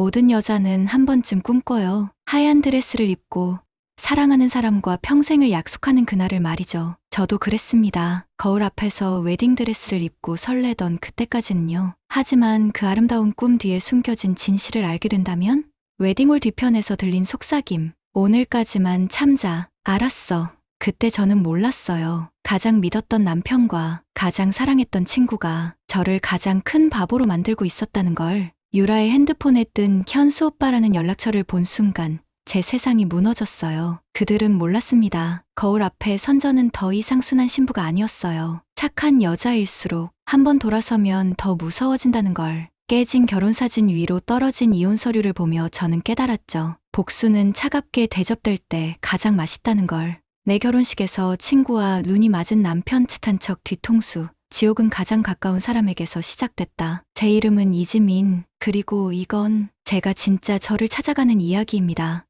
모든 여자는 한 번쯤 꿈꿔요. 하얀 드레스를 입고 사랑하는 사람과 평생을 약속하는 그날을 말이죠. 저도 그랬습니다. 거울 앞에서 웨딩드레스를 입고 설레던 그때까지는요. 하지만 그 아름다운 꿈 뒤에 숨겨진 진실을 알게 된다면? 웨딩홀 뒤편에서 들린 속삭임. 오늘까지만 참자. 알았어. 그때 저는 몰랐어요. 가장 믿었던 남편과 가장 사랑했던 친구가 저를 가장 큰 바보로 만들고 있었다는 걸. 유라의 핸드폰에 뜬 현수 오빠라는 연락처를 본 순간 제 세상이 무너졌어요. 그들은 몰랐습니다. 거울 앞에 선 저는 더 이상 순한 신부가 아니었어요. 착한 여자일수록 한 번 돌아서면 더 무서워진다는 걸. 깨진 결혼사진 위로 떨어진 이혼 서류를 보며 저는 깨달았죠. 복수는 차갑게 대접될 때 가장 맛있다는 걸. 내 결혼식에서 친구와 눈이 맞은 남편 듯한 척 뒤통수. 지옥은 가장 가까운 사람에게서 시작됐다. 제 이름은 이지민. 그리고 이건 제가 진짜 저를 찾아가는 이야기입니다.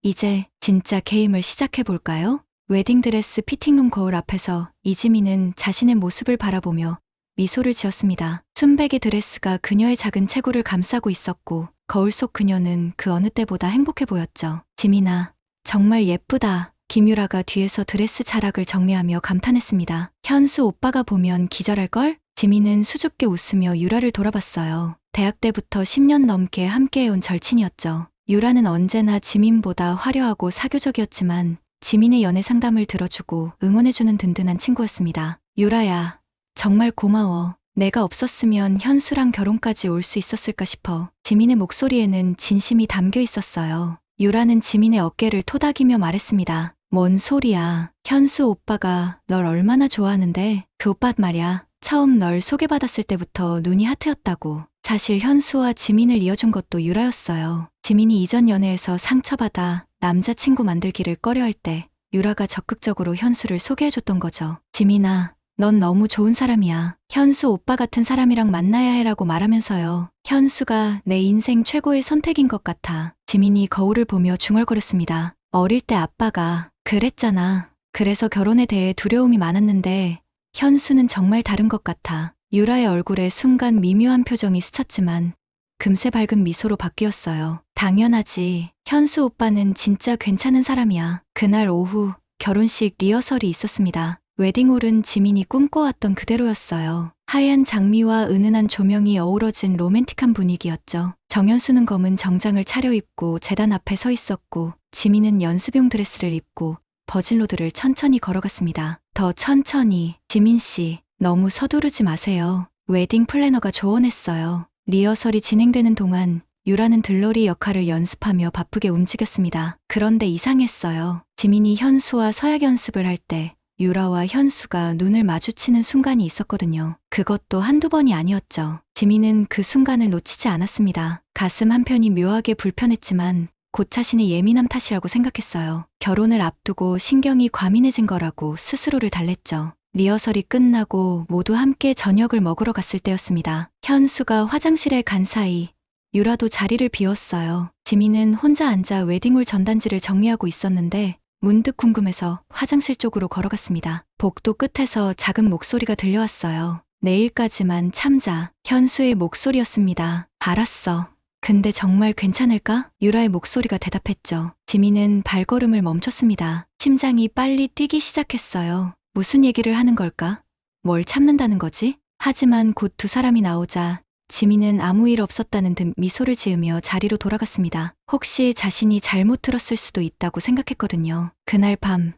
이제 진짜 게임을 시작해볼까요? 웨딩드레스 피팅룸 거울 앞에서 이지민은 자신의 모습을 바라보며 미소를 지었습니다. 순백의 드레스가 그녀의 작은 체구를 감싸고 있었고 거울 속 그녀는 그 어느 때보다 행복해 보였죠. 지민아, 정말 예쁘다. 김유라가 뒤에서 드레스 자락을 정리하며 감탄했습니다. 현수 오빠가 보면 기절할걸? 지민은 수줍게 웃으며 유라를 돌아봤어요. 대학 때부터 10년 넘게 함께해온 절친이었죠. 유라는 언제나 지민보다 화려하고 사교적이었지만 지민의 연애 상담을 들어주고 응원해주는 든든한 친구였습니다. 유라야, 정말 고마워. 내가 없었으면 현수랑 결혼까지 올 수 있었을까 싶어. 지민의 목소리에는 진심이 담겨 있었어요. 유라는 지민의 어깨를 토닥이며 말했습니다. 뭔 소리야. 현수 오빠가 널 얼마나 좋아하는데. 그 오빠 말야. 처음 널 소개받았을 때부터 눈이 하트였다고. 사실 현수와 지민을 이어준 것도 유라였어요. 지민이 이전 연애에서 상처받아 남자친구 만들기를 꺼려할 때 유라가 적극적으로 현수를 소개해줬던 거죠. 지민아, 넌 너무 좋은 사람이야. 현수 오빠 같은 사람이랑 만나야 해라고 말하면서요. 현수가 내 인생 최고의 선택인 것 같아. 지민이 거울을 보며 중얼거렸습니다. 어릴 때 아빠가 그랬잖아. 그래서 결혼에 대해 두려움이 많았는데 현수는 정말 다른 것 같아. 유라의 얼굴에 순간 미묘한 표정이 스쳤지만 금세 밝은 미소로 바뀌었어요. 당연하지. 현수 오빠는 진짜 괜찮은 사람이야. 그날 오후 결혼식 리허설이 있었습니다. 웨딩홀은 지민이 꿈꿔왔던 그대로였어요. 하얀 장미와 은은한 조명이 어우러진 로맨틱한 분위기였죠. 정연수는 검은 정장을 차려입고 제단 앞에 서 있었고 지민은 연습용 드레스를 입고 버진로드를 천천히 걸어갔습니다. 더 천천히. 지민 씨, 너무 서두르지 마세요. 웨딩 플래너가 조언했어요. 리허설이 진행되는 동안 유라는 들러리 역할을 연습하며 바쁘게 움직였습니다. 그런데 이상했어요. 지민이 현수와 서약 연습을 할 때 유라와 현수가 눈을 마주치는 순간이 있었거든요. 그것도 한두 번이 아니었죠. 지민은 그 순간을 놓치지 않았습니다. 가슴 한편이 묘하게 불편했지만 곧 자신의 예민함 탓이라고 생각했어요. 결혼을 앞두고 신경이 과민해진 거라고 스스로를 달랬죠. 리허설이 끝나고 모두 함께 저녁을 먹으러 갔을 때였습니다. 현수가 화장실에 간 사이 유라도 자리를 비웠어요. 지민은 혼자 앉아 웨딩홀 전단지를 정리하고 있었는데 문득 궁금해서 화장실 쪽으로 걸어갔습니다. 복도 끝에서 작은 목소리가 들려왔어요. 내일까지만 참자. 현수의 목소리였습니다. 알았어. 근데 정말 괜찮을까? 유라의 목소리가 대답했죠. 지민은 발걸음을 멈췄습니다. 심장이 빨리 뛰기 시작했어요. 무슨 얘기를 하는 걸까? 뭘 참는다는 거지? 하지만 곧 두 사람이 나오자 지민은 아무 일 없었다는 듯 미소를 지으며 자리로 돌아갔습니다. 혹시 자신이 잘못 들었을 수도 있다고 생각했거든요. 그날 밤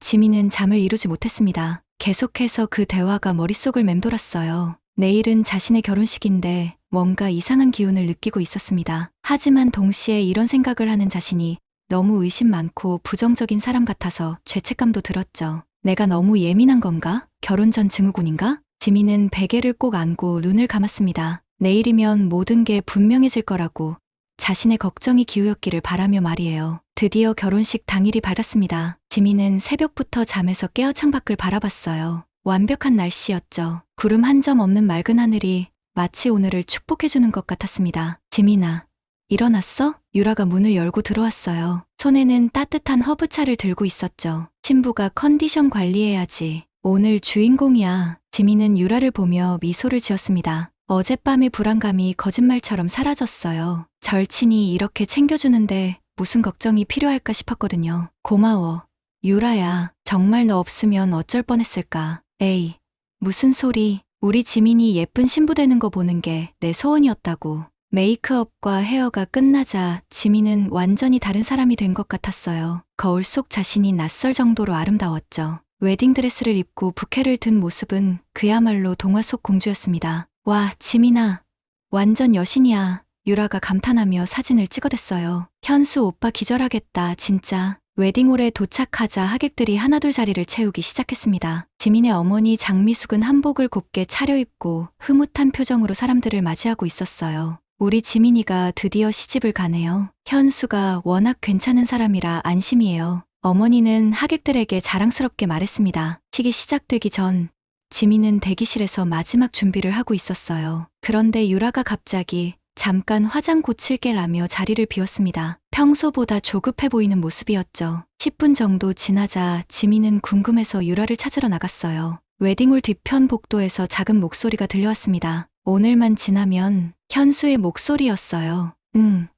지민은 잠을 이루지 못했습니다. 계속해서 그 대화가 머릿속을 맴돌았어요. 내일은 자신의 결혼식인데 뭔가 이상한 기운을 느끼고 있었습니다. 하지만 동시에 이런 생각을 하는 자신이 너무 의심 많고 부정적인 사람 같아서 죄책감도 들었죠. 내가 너무 예민한 건가? 결혼 전 증후군인가? 지민은 베개를 꼭 안고 눈을 감았습니다. 내일이면 모든 게 분명해질 거라고 자신의 걱정이 기우였기를 바라며 말이에요. 드디어 결혼식 당일이 밝았습니다. 지민은 새벽부터 잠에서 깨어 창밖을 바라봤어요. 완벽한 날씨였죠. 구름 한 점 없는 맑은 하늘이 마치 오늘을 축복해주는 것 같았습니다. 지민아, 일어났어? 유라가 문을 열고 들어왔어요. 손에는 따뜻한 허브차를 들고 있었죠. 신부가 컨디션 관리해야지. 오늘 주인공이야. 지민은 유라를 보며 미소를 지었습니다. 어젯밤의 불안감이 거짓말처럼 사라졌어요. 절친이 이렇게 챙겨주는데 무슨 걱정이 필요할까 싶었거든요. 고마워. 유라야, 정말 너 없으면 어쩔 뻔했을까. 에이, 무슨 소리. 우리 지민이 예쁜 신부 되는 거 보는 게 내 소원이었다고. 메이크업과 헤어가 끝나자 지민은 완전히 다른 사람이 된 것 같았어요. 거울 속 자신이 낯설 정도로 아름다웠죠. 웨딩드레스를 입고 부케를 든 모습은 그야말로 동화 속 공주였습니다. 와, 지민아. 완전 여신이야. 유라가 감탄하며 사진을 찍어댔어요. 현수 오빠 기절하겠다, 진짜. 웨딩홀에 도착하자 하객들이 하나둘 자리를 채우기 시작했습니다. 지민의 어머니 장미숙은 한복을 곱게 차려입고 흐뭇한 표정으로 사람들을 맞이하고 있었어요. 우리 지민이가 드디어 시집을 가네요. 현수가 워낙 괜찮은 사람이라 안심이에요. 어머니는 하객들에게 자랑스럽게 말했습니다. 식이 시작되기 전 지민은 대기실에서 마지막 준비를 하고 있었어요. 그런데 유라가 갑자기 잠깐 화장 고칠게라며 자리를 비웠습니다. 평소보다 조급해 보이는 모습이었죠. 10분 정도 지나자 지민은 궁금해서 유라를 찾으러 나갔어요. 웨딩홀 뒤편 복도에서 작은 목소리가 들려왔습니다. 오늘만 지나면. 현수의 목소리였어요. 응,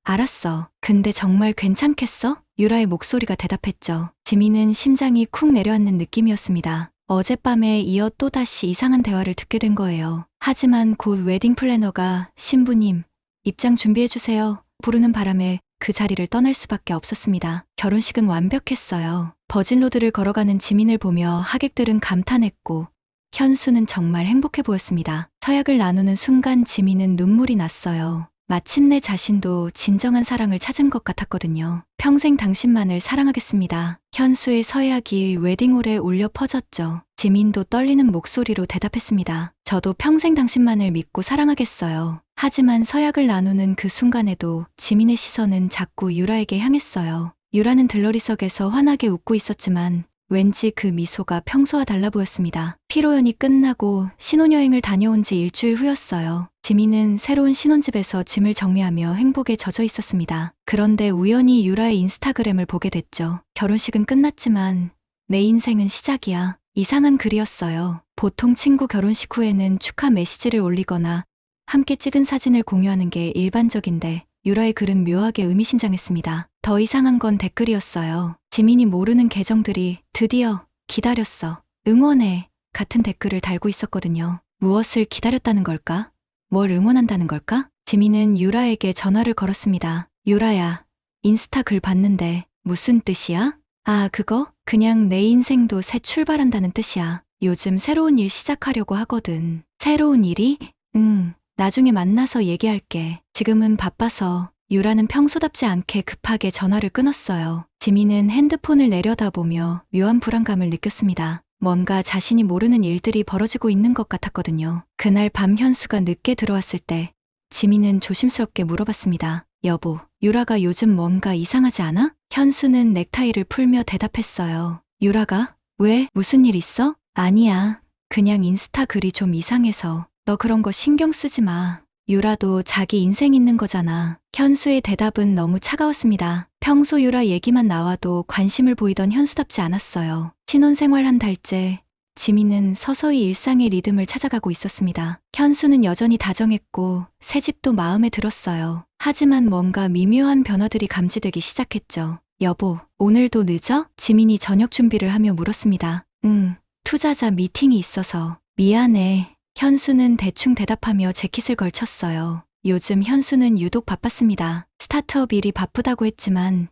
알았어. 근데 정말 괜찮겠어? 유라의 목소리가 대답했죠. 지민은 심장이 쿵 내려앉는 느낌이었습니다. 어젯밤에 이어 또다시 이상한 대화를 듣게 된 거예요. 하지만 곧 웨딩 플래너가 신부님, 입장 준비해주세요. 부르는 바람에 그 자리를 떠날 수밖에 없었습니다. 결혼식은 완벽했어요. 버진로드를 걸어가는 지민을 보며 하객들은 감탄했고 현수는 정말 행복해 보였습니다. 서약을 나누는 순간 지민은 눈물이 났어요. 마침내 자신도 진정한 사랑을 찾은 것 같았거든요. 평생 당신만을 사랑하겠습니다. 현수의 서약이 웨딩홀에 울려 퍼졌죠. 지민도 떨리는 목소리로 대답했습니다. 저도 평생 당신만을 믿고 사랑하겠어요. 하지만 서약을 나누는 그 순간에도 지민의 시선은 자꾸 유라에게 향했어요. 유라는 들러리석에서 환하게 웃고 있었지만 왠지 그 미소가 평소와 달라 보였습니다. 피로연이 끝나고 신혼여행을 다녀온 지 일주일 후였어요. 지민은 새로운 신혼집에서 짐을 정리하며 행복에 젖어 있었습니다. 그런데 우연히 유라의 인스타그램을 보게 됐죠. 결혼식은 끝났지만 내 인생은 시작이야. 이상한 글이었어요. 보통 친구 결혼식 후에는 축하 메시지를 올리거나 함께 찍은 사진을 공유하는 게 일반적인데 유라의 글은 묘하게 의미심장했습니다. 더 이상한 건 댓글이었어요. 지민이 모르는 계정들이 드디어 기다렸어. 응원해. 같은 댓글을 달고 있었거든요. 무엇을 기다렸다는 걸까? 뭘 응원한다는 걸까? 지민은 유라에게 전화를 걸었습니다. 유라야, 인스타 글 봤는데 무슨 뜻이야? 아, 그거? 그냥 내 인생도 새 출발한다는 뜻이야. 요즘 새로운 일 시작하려고 하거든. 새로운 일이? 응, 나중에 만나서 얘기할게. 지금은 바빠서. 유라는 평소답지 않게 급하게 전화를 끊었어요. 지민은 핸드폰을 내려다보며 묘한 불안감을 느꼈습니다. 뭔가 자신이 모르는 일들이 벌어지고 있는 것 같았거든요. 그날 밤 현수가 늦게 들어왔을 때 지민은 조심스럽게 물어봤습니다. 여보, 유라가 요즘 뭔가 이상하지 않아? 현수는 넥타이를 풀며 대답했어요. 유라가? 왜? 무슨 일 있어? 아니야. 그냥 인스타 글이 좀 이상해서. 너 그런 거 신경 쓰지 마. 유라도 자기 인생 있는 거잖아. 현수의 대답은 너무 차가웠습니다. 평소 유라 얘기만 나와도 관심을 보이던 현수답지 않았어요. 신혼생활 한 달째 지민은 서서히 일상의 리듬을 찾아가고 있었습니다. 현수는 여전히 다정했고 새 집도 마음에 들었어요. 하지만 뭔가 미묘한 변화들이 감지되기 시작했죠. 여보, 오늘도 늦어? 지민이 저녁 준비를 하며 물었습니다. 응, 투자자 미팅이 있어서. 미안해. 현수는 대충 대답하며 재킷을 걸쳤어요. 요즘 현수는 유독 바빴습니다. 스타트업 일이 바쁘다고 했지만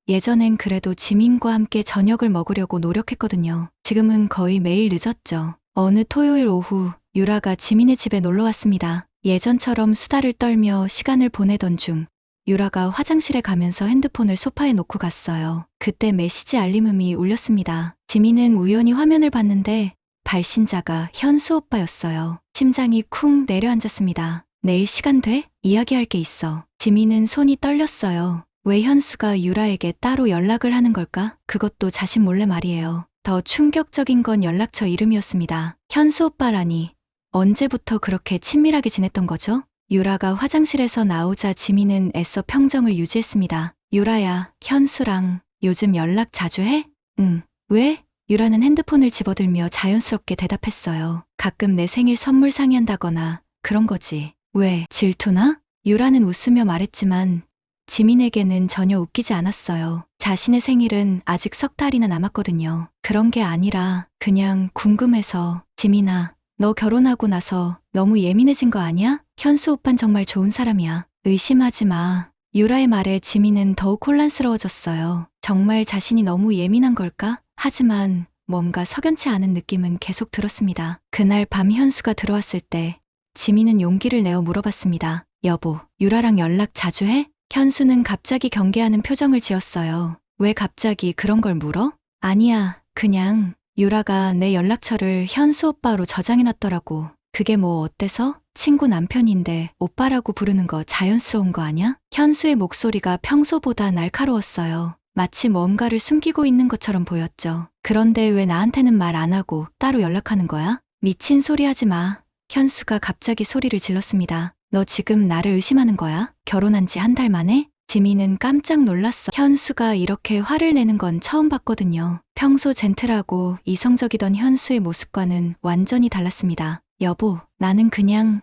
예전엔 그래도 지민과 함께 저녁을 먹으려고 노력했거든요. 지금은 거의 매일 늦었죠. 어느 토요일 오후 유라가 지민의 집에 놀러 왔습니다. 예전처럼 수다를 떨며 시간을 보내던 중 유라가 화장실에 가면서 핸드폰을 소파에 놓고 갔어요. 그때 메시지 알림음이 울렸습니다. 지민은 우연히 화면을 봤는데 발신자가 현수 오빠였어요. 심장이 쿵 내려앉았습니다. 내일 시간 돼? 이야기할 게 있어. 지민은 손이 떨렸어요. 왜 현수가 유라에게 따로 연락을 하는 걸까? 그것도 자신 몰래 말이에요. 더 충격적인 건 연락처 이름이었습니다. 현수 오빠라니. 언제부터 그렇게 친밀하게 지냈던 거죠? 유라가 화장실에서 나오자 지민은 애써 평정을 유지했습니다. 유라야, 현수랑 요즘 연락 자주 해? 응. 왜? 유라는 핸드폰을 집어들며 자연스럽게 대답했어요. 가끔 내 생일 선물 상의한다거나 그런 거지. 왜, 질투나? 유라는 웃으며 말했지만 지민에게는 전혀 웃기지 않았어요. 자신의 생일은 아직 석 달이나 남았거든요. 그런 게 아니라 그냥 궁금해서. 지민아, 너 결혼하고 나서 너무 예민해진 거 아니야? 현수 오빤 정말 좋은 사람이야. 의심하지 마. 유라의 말에 지민은 더욱 혼란스러워졌어요. 정말 자신이 너무 예민한 걸까? 하지만 뭔가 석연치 않은 느낌은 계속 들었습니다. 그날 밤 현수가 들어왔을 때 지민은 용기를 내어 물어봤습니다. 여보, 유라랑 연락 자주 해? 현수는 갑자기 경계하는 표정을 지었어요. 왜 갑자기 그런 걸 물어? 아니야, 그냥 유라가 내 연락처를 현수 오빠로 저장해놨더라고. 그게 뭐 어때서? 친구 남편인데 오빠라고 부르는 거 자연스러운 거 아냐? 현수의 목소리가 평소보다 날카로웠어요. 마치 뭔가를 숨기고 있는 것처럼 보였죠. 그런데 왜 나한테는 말 안 하고 따로 연락하는 거야? 미친 소리 하지 마. 현수가 갑자기 소리를 질렀습니다. 너 지금 나를 의심하는 거야? 결혼한 지 한 달 만에? 지민은 깜짝 놀랐어. 현수가 이렇게 화를 내는 건 처음 봤거든요. 평소 젠틀하고 이성적이던 현수의 모습과는 완전히 달랐습니다. 여보, 나는 그냥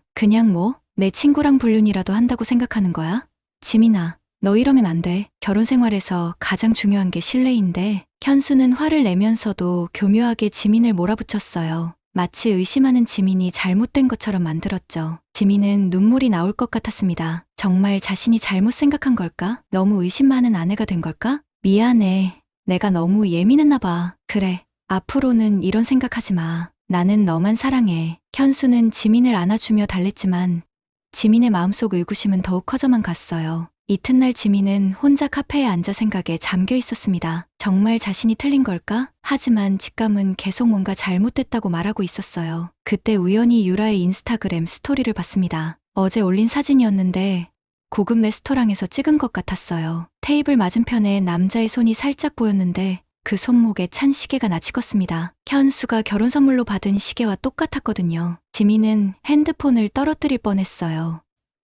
뭐? 내 친구랑 불륜이라도 한다고 생각하는 거야? 지민아, 너 이러면 안 돼. 결혼 생활에서 가장 중요한 게 신뢰인데. 현수는 화를 내면서도 교묘하게 지민을 몰아붙였어요. 마치 의심하는 지민이 잘못된 것처럼 만들었죠. 지민은 눈물이 나올 것 같았습니다. 정말 자신이 잘못 생각한 걸까? 너무 의심 많은 아내가 된 걸까? 미안해. 내가 너무 예민했나 봐. 그래. 앞으로는 이런 생각하지 마. 나는 너만 사랑해. 현수는 지민을 안아주며 달랬지만 지민의 마음속 의구심은 더욱 커져만 갔어요. 이튿날 지민은 혼자 카페에 앉아 생각에 잠겨 있었습니다. 정말 자신이 틀린 걸까? 하지만 직감은 계속 뭔가 잘못됐다고 말하고 있었어요. 그때 우연히 유라의 인스타그램 스토리를 봤습니다. 어제 올린 사진이었는데 고급 레스토랑에서 찍은 것 같았어요. 테이블 맞은편에 남자의 손이 살짝 보였는데 그 손목에 찬 시계가 나 찍었습니다. 현수가 결혼 선물로 받은 시계와 똑같았거든요. 지민은 핸드폰을 떨어뜨릴 뻔했어요.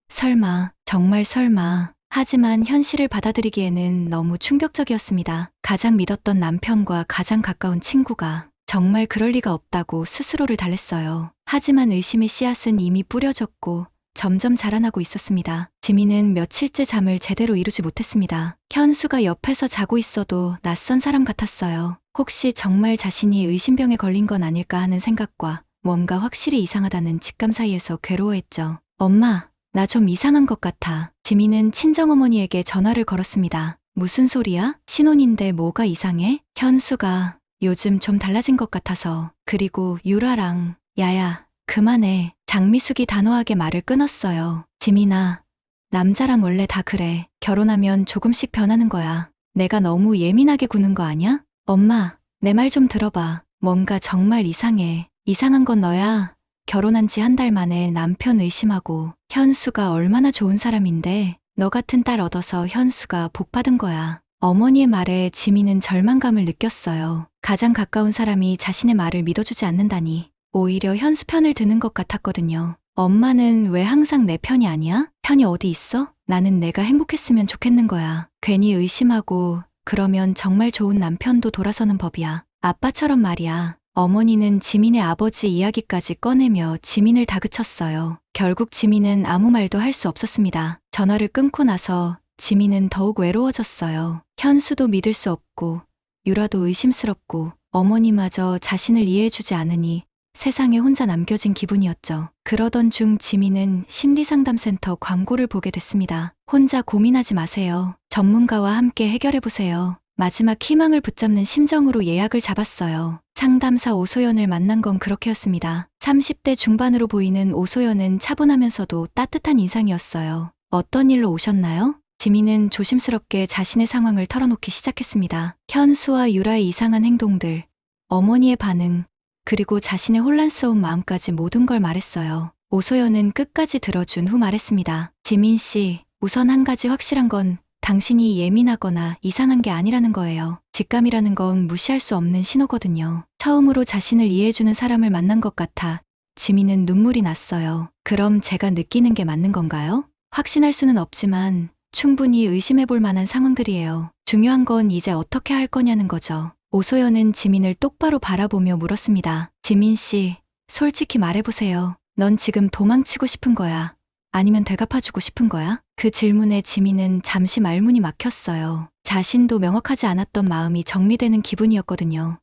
설마, 정말 설마. 하지만 현실을 받아들이기에는 너무 충격적이었습니다. 가장 믿었던 남편과 가장 가까운 친구가 정말 그럴 리가 없다고 스스로를 달랬어요. 하지만 의심의 씨앗은 이미 뿌려졌고 점점 자라나고 있었습니다. 지민은 며칠째 잠을 제대로 이루지 못했습니다. 현수가 옆에서 자고 있어도 낯선 사람 같았어요. 혹시 정말 자신이 의심병에 걸린 건 아닐까 하는 생각과 뭔가 확실히 이상하다는 직감 사이에서 괴로워했죠. 엄마, 나 좀 이상한 것 같아. 지민은 친정어머니에게 전화를 걸었습니다. 무슨 소리야? 신혼인데 뭐가 이상해? 현수가 요즘 좀 달라진 것 같아서. 그리고 유라랑 야야, 그만해. 장미숙이 단호하게 말을 끊었어요. 지민아, 남자랑 원래 다 그래. 결혼하면 조금씩 변하는 거야. 내가 너무 예민하게 구는 거 아냐? 엄마, 내 말 좀 들어봐. 뭔가 정말 이상해. 이상한 건 너야. 결혼한 지 한 달 만에 남편 의심하고. 현수가 얼마나 좋은 사람인데 너 같은 딸 얻어서 현수가 복 받은 거야. 어머니의 말에 지민은 절망감을 느꼈어요. 가장 가까운 사람이 자신의 말을 믿어주지 않는다니. 오히려 현수 편을 드는 것 같았거든요. 엄마는 왜 항상 내 편이 아니야? 편이 어디 있어? 나는 내가 행복했으면 좋겠는 거야. 괜히 의심하고 그러면 정말 좋은 남편도 돌아서는 법이야. 아빠처럼 말이야. 어머니는 지민의 아버지 이야기까지 꺼내며 지민을 다그쳤어요. 결국 지민은 아무 말도 할 수 없었습니다. 전화를 끊고 나서 지민은 더욱 외로워졌어요. 현수도 믿을 수 없고 유라도 의심스럽고 어머니마저 자신을 이해해주지 않으니 세상에 혼자 남겨진 기분이었죠. 그러던 중 지민은 심리상담센터 광고를 보게 됐습니다. 혼자 고민하지 마세요. 전문가와 함께 해결해보세요. 마지막 희망을 붙잡는 심정으로 예약을 잡았어요. 상담사 오소연을 만난 건 그렇게였습니다. 30대 중반으로 보이는 오소연은 차분하면서도 따뜻한 인상이었어요. 어떤 일로 오셨나요? 지민은 조심스럽게 자신의 상황을 털어놓기 시작했습니다. 현수와 유라의 이상한 행동들, 어머니의 반응, 그리고 자신의 혼란스러운 마음까지 모든 걸 말했어요. 오소연은 끝까지 들어준 후 말했습니다. 지민 씨, 우선 한 가지 확실한 건 당신이 예민하거나 이상한 게 아니라는 거예요. 직감이라는 건 무시할 수 없는 신호거든요. 처음으로 자신을 이해해주는 사람을 만난 것 같아 지민은 눈물이 났어요. 그럼 제가 느끼는 게 맞는 건가요? 확신할 수는 없지만 충분히 의심해볼 만한 상황들이에요. 중요한 건 이제 어떻게 할 거냐는 거죠. 오소연은 지민을 똑바로 바라보며 물었습니다. 지민 씨, 솔직히 말해보세요. 넌 지금 도망치고 싶은 거야? 아니면 되갚아주고 싶은 거야? 그 질문에 지민은 잠시 말문이 막혔어요. 자신도 명확하지 않았던 마음이 정리되는 기분이었거든요.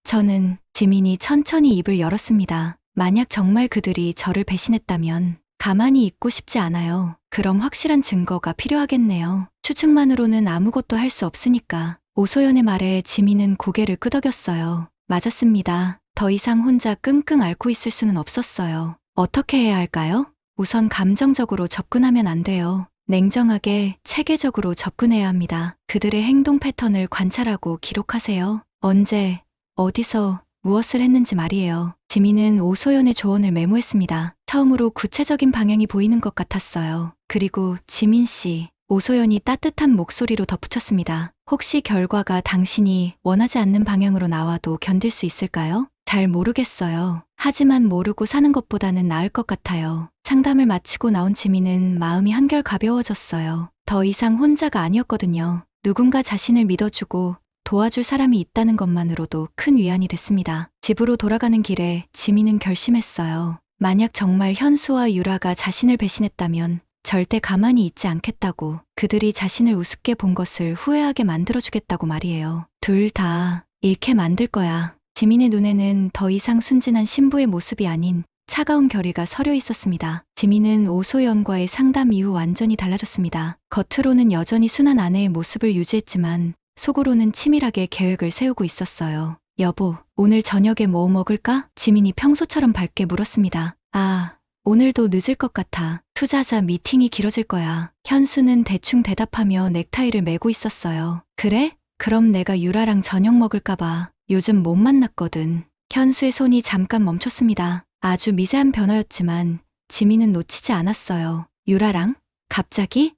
저는 지민이 천천히 입을 열었습니다. 만약 정말 그들이 저를 배신했다면 가만히 있고 싶지 않아요. 그럼 확실한 증거가 필요하겠네요. 추측만으로는 아무것도 할 수 없으니까. 오소연의 말에 지민은 고개를 끄덕였어요. 맞았습니다. 더 이상 혼자 끙끙 앓고 있을 수는 없었어요. 어떻게 해야 할까요? 우선 감정적으로 접근하면 안 돼요. 냉정하게 체계적으로 접근해야 합니다. 그들의 행동 패턴을 관찰하고 기록하세요. 언제, 어디서, 무엇을 했는지 말이에요. 지민은 오소연의 조언을 메모했습니다. 처음으로 구체적인 방향이 보이는 것 같았어요. 그리고 지민 씨, 오소연이 따뜻한 목소리로 덧붙였습니다. 혹시 결과가 당신이 원하지 않는 방향으로 나와도 견딜 수 있을까요? 잘 모르겠어요. 하지만 모르고 사는 것보다는 나을 것 같아요. 상담을 마치고 나온 지민은 마음이 한결 가벼워졌어요. 더 이상 혼자가 아니었거든요. 누군가 자신을 믿어주고 도와줄 사람이 있다는 것만으로도 큰 위안이 됐습니다. 집으로 돌아가는 길에 지민은 결심했어요. 만약 정말 현수와 유라가 자신을 배신했다면 절대 가만히 있지 않겠다고, 그들이 자신을 우습게 본 것을 후회하게 만들어주겠다고 말이에요. 둘 다 잃게 만들 거야. 지민의 눈에는 더 이상 순진한 신부의 모습이 아닌 차가운 결의가 서려 있었습니다. 지민은 오소연과의 상담 이후 완전히 달라졌습니다. 겉으로는 여전히 순한 아내의 모습을 유지했지만 속으로는 치밀하게 계획을 세우고 있었어요. 여보, 오늘 저녁에 뭐 먹을까? 지민이 평소처럼 밝게 물었습니다. 아, 오늘도 늦을 것 같아. 투자자 미팅이 길어질 거야. 현수는 대충 대답하며 넥타이를 매고 있었어요. 그래? 그럼 내가 유라랑 저녁 먹을까 봐. 요즘 못 만났거든. 현수의 손이 잠깐 멈췄습니다. 아주 미세한 변화였지만 지민은 놓치지 않았어요. 유라랑? 갑자기?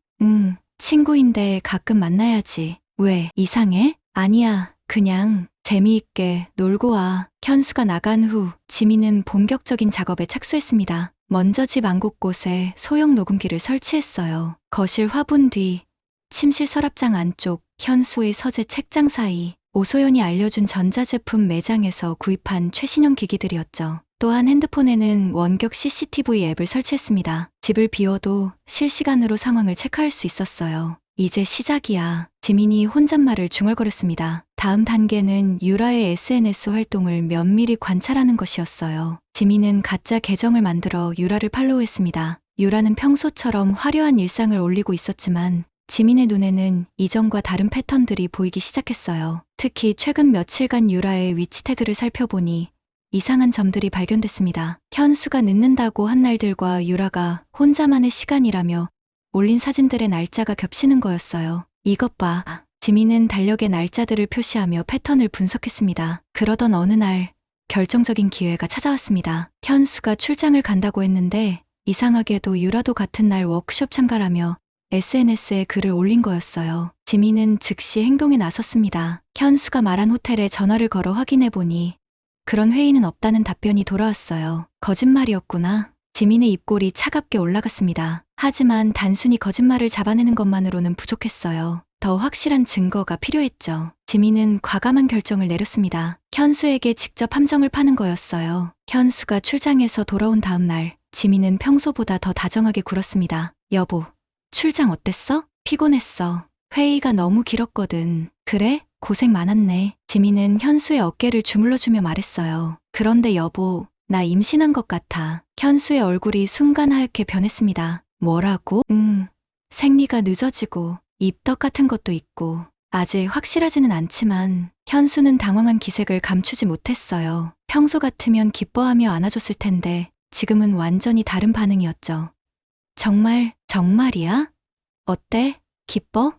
친구인데 가끔 만나야지. 왜? 이상해? 아니야. 그냥 재미있게 놀고 와. 현수가 나간 후 지민은 본격적인 작업에 착수했습니다. 먼저 집 안 곳곳에 소형 녹음기를 설치했어요. 거실 화분 뒤, 침실 서랍장 안쪽, 현수의 서재 책장 사이, 오소연이 알려준 전자제품 매장에서 구입한 최신형 기기들이었죠. 또한 핸드폰에는 원격 CCTV 앱을 설치했습니다. 집을 비워도 실시간으로 상황을 체크할 수 있었어요. 이제 시작이야. 지민이 혼잣말을 중얼거렸습니다. 다음 단계는 유라의 SNS 활동을 면밀히 관찰하는 것이었어요. 지민은 가짜 계정을 만들어 유라를 팔로우했습니다. 유라는 평소처럼 화려한 일상을 올리고 있었지만 지민의 눈에는 이전과 다른 패턴들이 보이기 시작했어요. 특히 최근 며칠간 유라의 위치 태그를 살펴보니 이상한 점들이 발견됐습니다. 현수가 늦는다고 한 날들과 유라가 혼자만의 시간이라며 올린 사진들의 날짜가 겹치는 거였어요. 이것 봐. 지민은 달력에 날짜들을 표시하며 패턴을 분석했습니다. 그러던 어느 날 결정적인 기회가 찾아왔습니다. 현수가 출장을 간다고 했는데 이상하게도 유라도 같은 날 워크숍 참가라며 SNS에 글을 올린 거였어요. 지민은 즉시 행동에 나섰습니다. 현수가 말한 호텔에 전화를 걸어 확인해보니 그런 회의는 없다는 답변이 돌아왔어요. 거짓말이었구나. 지민의 입꼬리 차갑게 올라갔습니다. 하지만 단순히 거짓말을 잡아내는 것만으로는 부족했어요. 더 확실한 증거가 필요했죠. 지민은 과감한 결정을 내렸습니다. 현수에게 직접 함정을 파는 거였어요. 현수가 출장에서 돌아온 다음 날, 지민은 평소보다 더 다정하게 굴었습니다. 여보, 출장 어땠어? 피곤했어. 회의가 너무 길었거든. 그래? 고생 많았네. 지민은 현수의 어깨를 주물러주며 말했어요. 그런데 여보, 나 임신한 것 같아. 현수의 얼굴이 순간 하얗게 변했습니다. 뭐라고? 생리가 늦어지고 입덧 같은 것도 있고 아직 확실하지는 않지만. 현수는 당황한 기색을 감추지 못했어요. 평소 같으면 기뻐하며 안아줬을 텐데 지금은 완전히 다른 반응이었죠. 정말이야? 어때? 기뻐?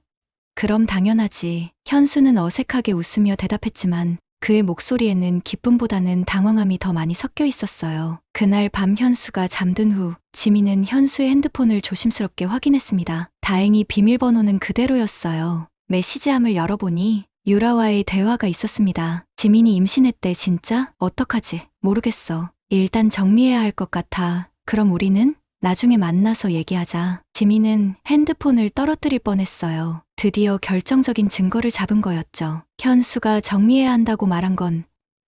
그럼 당연하지. 현수는 어색하게 웃으며 대답했지만 그의 목소리에는 기쁨보다는 당황함이 더 많이 섞여 있었어요. 그날 밤 현수가 잠든 후 지민은 현수의 핸드폰을 조심스럽게 확인했습니다. 다행히 비밀번호는 그대로였어요. 메시지함을 열어보니 유라와의 대화가 있었습니다. 지민이 임신했대. 진짜? 어떡하지? 모르겠어. 일단 정리해야 할 것 같아. 그럼 우리는 나중에 만나서 얘기하자. 지민은 핸드폰을 떨어뜨릴 뻔했어요. 드디어 결정적인 증거를 잡은 거였죠. 현수가 정리해야 한다고 말한 건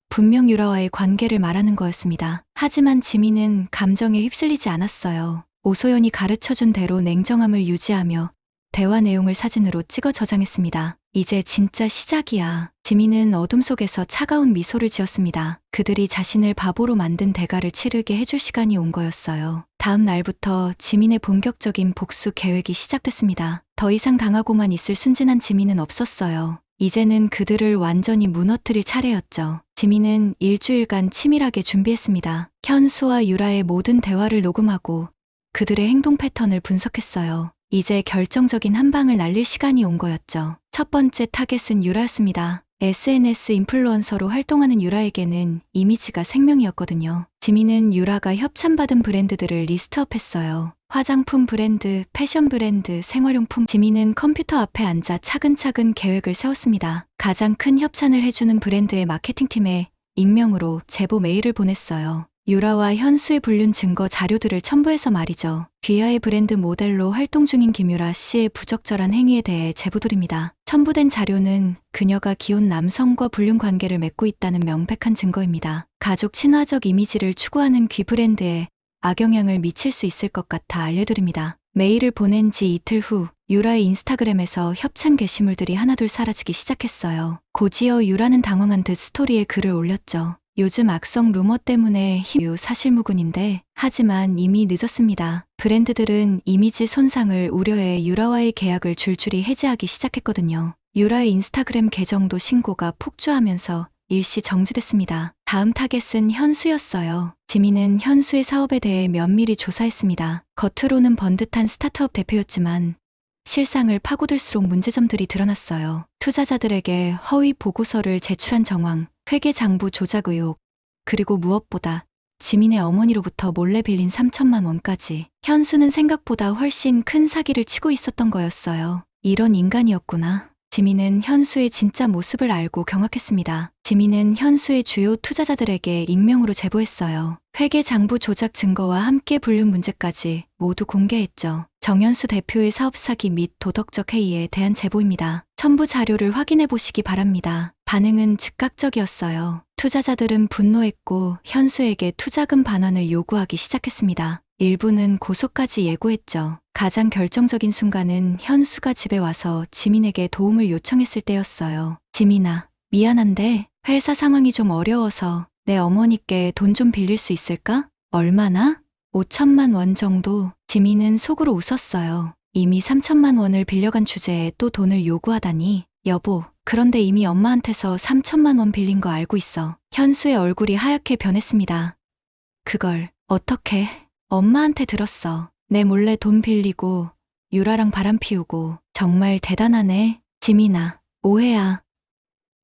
분명 유라와의 관계를 말하는 거였습니다. 하지만 지민은 감정에 휩쓸리지 않았어요. 오소연이 가르쳐준 대로 냉정함을 유지하며 대화 내용을 사진으로 찍어 저장했습니다. 이제 진짜 시작이야. 지민은 어둠 속에서 차가운 미소를 지었습니다. 그들이 자신을 바보로 만든 대가를 치르게 해줄 시간이 온 거였어요. 다음 날부터 지민의 본격적인 복수 계획이 시작됐습니다. 더 이상 당하고만 있을 순진한 지민은 없었어요. 이제는 그들을 완전히 무너뜨릴 차례였죠. 지민은 일주일간 치밀하게 준비했습니다. 현수와 유라의 모든 대화를 녹음하고 그들의 행동 패턴을 분석했어요. 이제 결정적인 한 방을 날릴 시간이 온 거였죠. 첫 번째 타겟은 유라였습니다. SNS 인플루언서로 활동하는 유라에게는 이미지가 생명이었거든요. 지민은 유라가 협찬받은 브랜드들을 리스트업했어요. 화장품 브랜드, 패션 브랜드, 생활용품. 지민은 컴퓨터 앞에 앉아 차근차근 계획을 세웠습니다. 가장 큰 협찬을 해주는 브랜드의 마케팅팀에 익명으로 제보 메일을 보냈어요. 유라와 현수의 불륜 증거 자료들을 첨부해서 말이죠. 귀하의 브랜드 모델로 활동 중인 김유라 씨의 부적절한 행위에 대해 제보드립니다. 첨부된 자료는 그녀가 기혼 남성과 불륜 관계를 맺고 있다는 명백한 증거입니다. 가족 친화적 이미지를 추구하는 귀 브랜드에 악영향을 미칠 수 있을 것 같아 알려드립니다. 메일을 보낸 지 이틀 후 유라의 인스타그램에서 협찬 게시물들이 하나둘 사라지기 시작했어요. 곧이어 유라는 당황한 듯 스토리에 글을 올렸죠. 요즘 악성 루머 때문에 사실무근인데 하지만 이미 늦었습니다. 브랜드들은 이미지 손상을 우려해 유라와의 계약을 줄줄이 해지하기 시작했거든요. 유라의 인스타그램 계정도 신고가 폭주하면서 일시 정지됐습니다. 다음 타겟은 현수였어요. 지민은 현수의 사업에 대해 면밀히 조사했습니다. 겉으로는 번듯한 스타트업 대표였지만 실상을 파고들수록 문제점들이 드러났어요. 투자자들에게 허위 보고서를 제출한 정황, 회계 장부 조작 의혹, 그리고 무엇보다 지민의 어머니로부터 몰래 빌린 3천만 원까지. 현수는 생각보다 훨씬 큰 사기를 치고 있었던 거였어요. 이런 인간이었구나. 지민은 현수의 진짜 모습을 알고 경악했습니다. 지민은 현수의 주요 투자자들에게 익명으로 제보했어요. 회계 장부 조작 증거와 함께 불륜 문제까지 모두 공개했죠. 정현수 대표의 사업 사기 및 도덕적 해이에 대한 제보입니다. 첨부 자료를 확인해 보시기 바랍니다. 반응은 즉각적이었어요. 투자자들은 분노했고 현수에게 투자금 반환을 요구하기 시작했습니다. 일부는 고소까지 예고했죠. 가장 결정적인 순간은 현수가 집에 와서 지민에게 도움을 요청했을 때였어요. 지민아, 미안한데 회사 상황이 좀 어려워서 내 어머니께 돈 좀 빌릴 수 있을까? 얼마나? 5천만 원 정도. 지민은 속으로 웃었어요. 이미 3천만 원을 빌려간 주제에 또 돈을 요구하다니. 여보, 그런데 이미 엄마한테서 3천만 원 빌린 거 알고 있어. 현수의 얼굴이 하얗게 변했습니다. 그걸 어떻게? 엄마한테 들었어. 내 몰래 돈 빌리고 유라랑 바람 피우고. 정말 대단하네. 지민아, 오해야.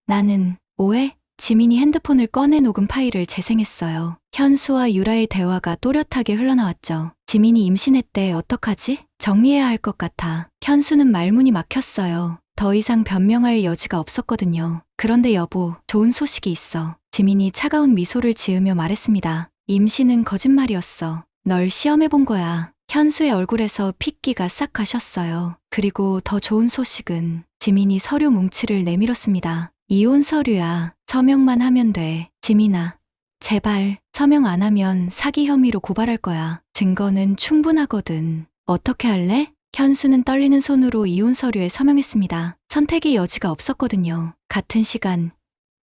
나는 오해? 지민이 핸드폰을 꺼내 녹음 파일을 재생했어요. 현수와 유라의 대화가 또렷하게 흘러나왔죠. 지민이 임신했대. 어떡하지? 정리해야 할 것 같아. 현수는 말문이 막혔어요. 더 이상 변명할 여지가 없었거든요. 그런데 여보, 좋은 소식이 있어. 지민이 차가운 미소를 지으며 말했습니다. 임신은 거짓말이었어. 널 시험해본 거야. 현수의 얼굴에서 핏기가 싹 가셨어요. 그리고 더 좋은 소식은 지민이 서류 뭉치를 내밀었습니다. 이혼 서류야. 서명만 하면 돼. 지민아, 제발 서명 안 하면 사기 혐의로 고발할 거야. 증거는 충분하거든. 어떻게 할래? 현수는 떨리는 손으로 이혼 서류에 서명했습니다. 선택의 여지가 없었거든요. 같은 시간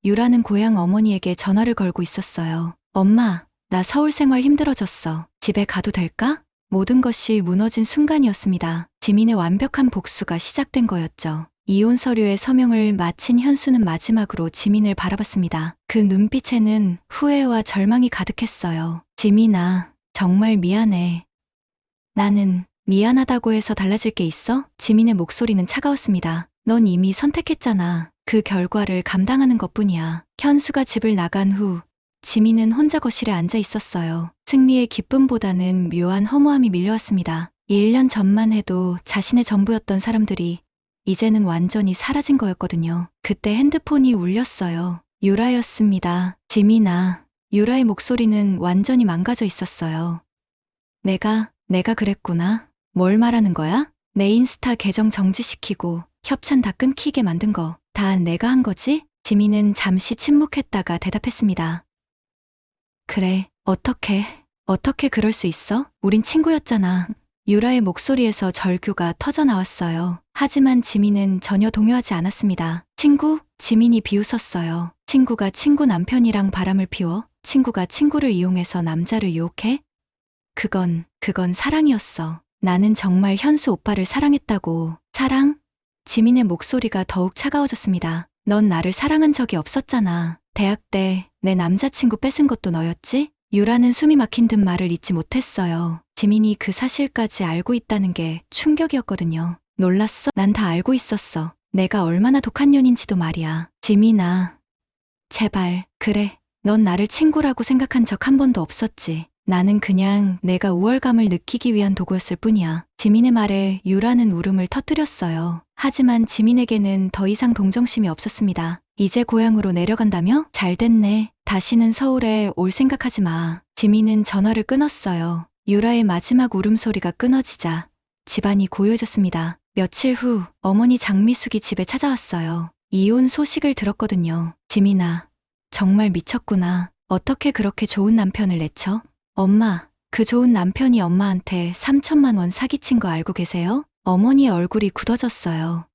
유라는 고향 어머니에게 전화를 걸고 있었어요. 엄마, 나 서울 생활 힘들어졌어. 집에 가도 될까? 모든 것이 무너진 순간이었습니다. 지민의 완벽한 복수가 시작된 거였죠. 이혼 서류에 서명을 마친 현수는 마지막으로 지민을 바라봤습니다. 그 눈빛에는 후회와 절망이 가득했어요. 지민아, 정말 미안해. 나는 미안하다고 해서 달라질 게 있어? 지민의 목소리는 차가웠습니다. 넌 이미 선택했잖아. 그 결과를 감당하는 것뿐이야. 현수가 집을 나간 후 지민은 혼자 거실에 앉아 있었어요. 승리의 기쁨보다는 묘한 허무함이 밀려왔습니다. 1년 전만 해도 자신의 전부였던 사람들이 이제는 완전히 사라진 거였거든요. 그때 핸드폰이 울렸어요. 유라였습니다. 지민아. 유라의 목소리는 완전히 망가져 있었어요. 내가 그랬구나. 뭘 말하는 거야? 내 인스타 계정 정지시키고 협찬 다 끊기게 만든 거 다 내가 한 거지? 지민은 잠시 침묵했다가 대답했습니다. 그래, 어떻게 그럴 수 있어? 우린 친구였잖아. 유라의 목소리에서 절규가 터져 나왔어요. 하지만 지민은 전혀 동요하지 않았습니다. 친구? 지민이 비웃었어요. 친구가 친구 남편이랑 바람을 피워? 친구가 친구를 이용해서 남자를 유혹해? 그건 사랑이었어. 나는 정말 현수 오빠를 사랑했다고. 사랑? 지민의 목소리가 더욱 차가워졌습니다. 넌 나를 사랑한 적이 없었잖아. 대학 때 내 남자친구 뺏은 것도 너였지? 유라는 숨이 막힌 듯 말을 잇지 못했어요. 지민이 그 사실까지 알고 있다는 게 충격이었거든요. 놀랐어? 난 다 알고 있었어. 내가 얼마나 독한 년인지도 말이야. 지민아, 제발. 그래, 넌 나를 친구라고 생각한 적 한 번도 없었지. 나는 그냥 내가 우월감을 느끼기 위한 도구였을 뿐이야. 지민의 말에 유라는 울음을 터뜨렸어요. 하지만 지민에게는 더 이상 동정심이 없었습니다. 이제 고향으로 내려간다며? 잘 됐네. 다시는 서울에 올 생각하지 마. 지민은 전화를 끊었어요. 유라의 마지막 울음소리가 끊어지자 집안이 고요해졌습니다. 며칠 후 어머니 장미숙이 집에 찾아왔어요. 이혼 소식을 들었거든요. 지민아, 정말 미쳤구나. 어떻게 그렇게 좋은 남편을 내쳐? 엄마, 그 좋은 남편이 엄마한테 3천만 원 사기친 거 알고 계세요? 어머니의 얼굴이 굳어졌어요.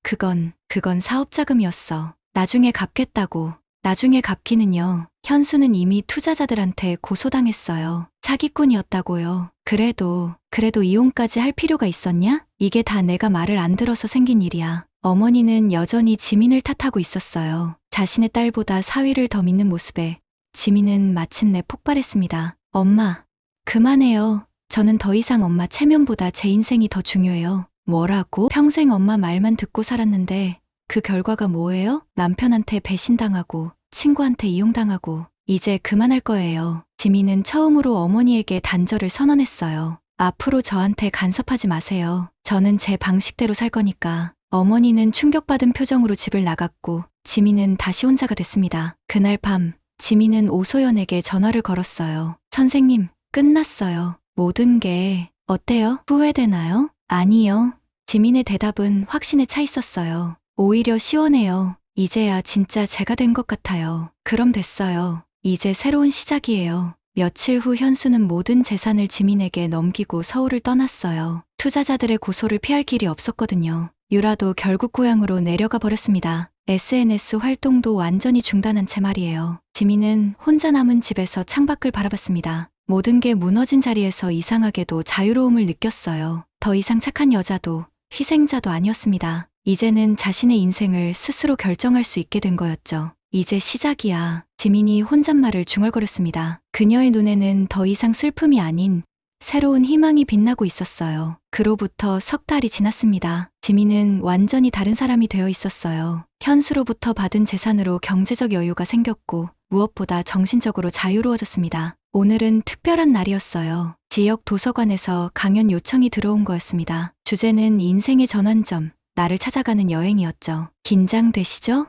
그건 사업자금이었어. 나중에 갚겠다고. 나중에 갚기는요. 현수는 이미 투자자들한테 고소당했어요. 사기꾼이었다고요. 그래도 이혼까지 할 필요가 있었냐? 이게 다 내가 말을 안 들어서 생긴 일이야. 어머니는 여전히 지민을 탓하고 있었어요. 자신의 딸보다 사위를 더 믿는 모습에 지민은 마침내 폭발했습니다. 엄마, 그만해요. 저는 더 이상 엄마 체면보다 제 인생이 더 중요해요. 뭐라고? 평생 엄마 말만 듣고 살았는데 그 결과가 뭐예요? 남편한테 배신당하고 친구한테 이용당하고 이제 그만할 거예요. 지민은 처음으로 어머니에게 단절을 선언했어요. 앞으로 저한테 간섭하지 마세요. 저는 제 방식대로 살 거니까. 어머니는 충격받은 표정으로 집을 나갔고 지민은 다시 혼자가 됐습니다. 그날 밤 지민은 오소연에게 전화를 걸었어요. 선생님, 끝났어요. 모든 게 어때요? 후회되나요? 아니요. 지민의 대답은 확신에 차 있었어요. 오히려 시원해요. 이제야 진짜 제가 된 것 같아요. 그럼 됐어요. 이제 새로운 시작이에요. 며칠 후 현수는 모든 재산을 지민에게 넘기고 서울을 떠났어요. 투자자들의 고소를 피할 길이 없었거든요. 유라도 결국 고향으로 내려가 버렸습니다. SNS 활동도 완전히 중단한 채 말이에요. 지민은 혼자 남은 집에서 창밖을 바라봤습니다. 모든 게 무너진 자리에서 이상하게도 자유로움을 느꼈어요. 더 이상 착한 여자도 희생자도 아니었습니다. 이제는 자신의 인생을 스스로 결정할 수 있게 된 거였죠. 이제 시작이야. 지민이 혼잣말을 중얼거렸습니다. 그녀의 눈에는 더 이상 슬픔이 아닌 새로운 희망이 빛나고 있었어요. 그로부터 석 달이 지났습니다. 지민은 완전히 다른 사람이 되어 있었어요. 현수로부터 받은 재산으로 경제적 여유가 생겼고 무엇보다 정신적으로 자유로워졌습니다. 오늘은 특별한 날이었어요. 지역 도서관에서 강연 요청이 들어온 거였습니다. 주제는 인생의 전환점, 나를 찾아가는 여행이었죠. 긴장되시죠?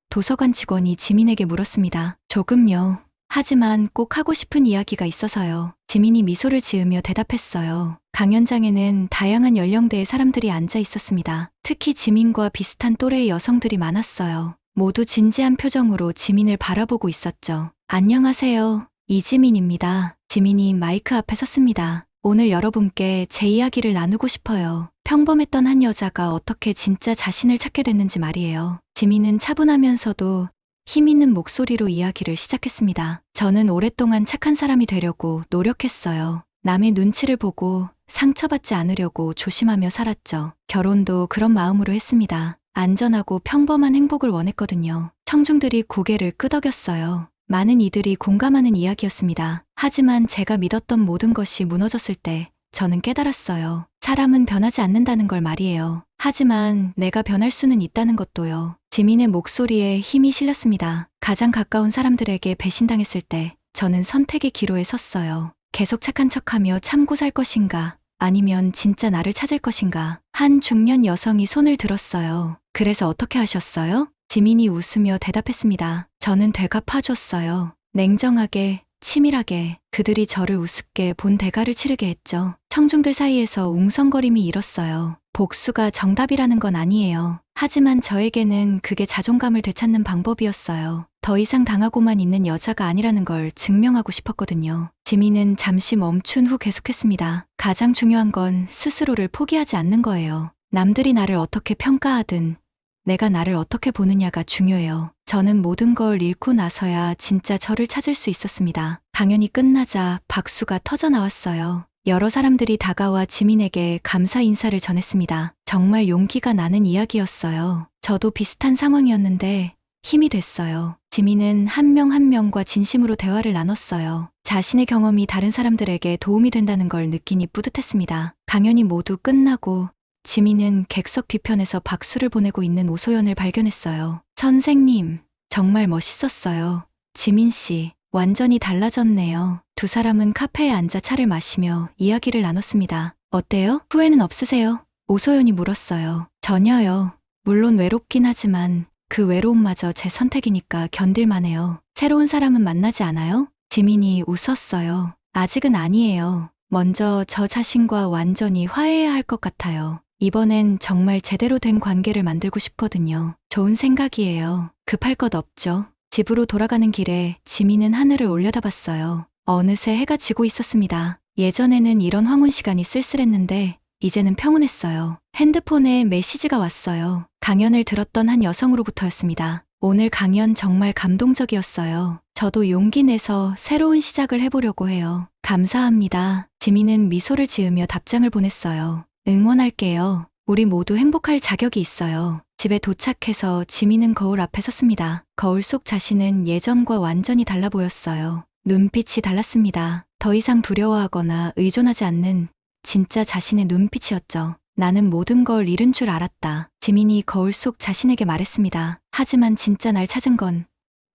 도서관 직원이 지민에게 물었습니다. 조금요. 하지만 꼭 하고 싶은 이야기가 있어서요. 지민이 미소를 지으며 대답했어요. 강연장에는 다양한 연령대의 사람들이 앉아 있었습니다. 특히 지민과 비슷한 또래의 여성들이 많았어요. 모두 진지한 표정으로 지민을 바라보고 있었죠. 안녕하세요. 이지민입니다. 지민이 마이크 앞에 섰습니다. 오늘 여러분께 제 이야기를 나누고 싶어요. 평범했던 한 여자가 어떻게 진짜 자신을 찾게 됐는지 말이에요. 지민은 차분하면서도 힘 있는 목소리로 이야기를 시작했습니다. 저는 오랫동안 착한 사람이 되려고 노력했어요. 남의 눈치를 보고 상처받지 않으려고 조심하며 살았죠. 결혼도 그런 마음으로 했습니다. 안전하고 평범한 행복을 원했거든요. 청중들이 고개를 끄덕였어요. 많은 이들이 공감하는 이야기였습니다. 하지만 제가 믿었던 모든 것이 무너졌을 때 저는 깨달았어요. 사람은 변하지 않는다는 걸 말이에요. 하지만 내가 변할 수는 있다는 것도요. 지민의 목소리에 힘이 실렸습니다. 가장 가까운 사람들에게 배신당했을 때 저는 선택의 기로에 섰어요. 계속 착한 척하며 참고 살 것인가, 아니면 진짜 나를 찾을 것인가. 한 중년 여성이 손을 들었어요. 그래서 어떻게 하셨어요? 지민이 웃으며 대답했습니다. 저는 되갚아줬어요. 냉정하게, 치밀하게. 그들이 저를 우습게 본 대가를 치르게 했죠. 청중들 사이에서 웅성거림이 일었어요. 복수가 정답이라는 건 아니에요. 하지만 저에게는 그게 자존감을 되찾는 방법이었어요. 더 이상 당하고만 있는 여자가 아니라는 걸 증명하고 싶었거든요. 지민은 잠시 멈춘 후 계속했습니다. 가장 중요한 건 스스로를 포기하지 않는 거예요. 남들이 나를 어떻게 평가하든 내가 나를 어떻게 보느냐가 중요해요. 저는 모든 걸 잃고 나서야 진짜 저를 찾을 수 있었습니다. 강연이 끝나자 박수가 터져 나왔어요. 여러 사람들이 다가와 지민에게 감사 인사를 전했습니다. 정말 용기가 나는 이야기였어요. 저도 비슷한 상황이었는데 힘이 됐어요. 지민은 한 명 한 명과 진심으로 대화를 나눴어요. 자신의 경험이 다른 사람들에게 도움이 된다는 걸 느끼니 뿌듯했습니다. 강연이 모두 끝나고 지민은 객석 뒤편에서 박수를 보내고 있는 오소연을 발견했어요. 선생님, 정말 멋있었어요. 지민 씨, 완전히 달라졌네요. 두 사람은 카페에 앉아 차를 마시며 이야기를 나눴습니다. 어때요? 후회는 없으세요? 오소연이 물었어요. 전혀요. 물론 외롭긴 하지만 그 외로움마저 제 선택이니까 견딜만해요. 새로운 사람은 만나지 않아요? 지민이 웃었어요. 아직은 아니에요. 먼저 저 자신과 완전히 화해해야 할 것 같아요. 이번엔 정말 제대로 된 관계를 만들고 싶거든요. 좋은 생각이에요. 급할 것 없죠. 집으로 돌아가는 길에 지민은 하늘을 올려다봤어요. 어느새 해가 지고 있었습니다. 예전에는 이런 황혼 시간이 쓸쓸했는데 이제는 평온했어요. 핸드폰에 메시지가 왔어요. 강연을 들었던 한 여성으로부터였습니다. 오늘 강연 정말 감동적이었어요. 저도 용기 내서 새로운 시작을 해보려고 해요. 감사합니다. 지민은 미소를 지으며 답장을 보냈어요. 응원할게요. 우리 모두 행복할 자격이 있어요. 집에 도착해서 지민은 거울 앞에 섰습니다. 거울 속 자신은 예전과 완전히 달라 보였어요. 눈빛이 달랐습니다. 더 이상 두려워하거나 의존하지 않는 진짜 자신의 눈빛이었죠. 나는 모든 걸 잃은 줄 알았다. 지민이 거울 속 자신에게 말했습니다. 하지만 진짜 날 찾은 건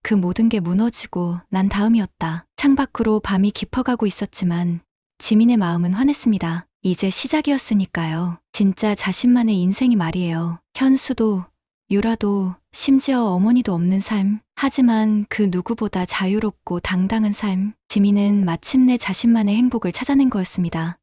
그 모든 게 무너지고 난 다음이었다. 창밖으로 밤이 깊어가고 있었지만 지민의 마음은 환했습니다. 이제 시작이었으니까요. 진짜 자신만의 인생이 말이에요. 현수도, 유라도, 심지어 어머니도 없는 삶. 하지만 그 누구보다 자유롭고 당당한 삶. 지민은 마침내 자신만의 행복을 찾아낸 거였습니다.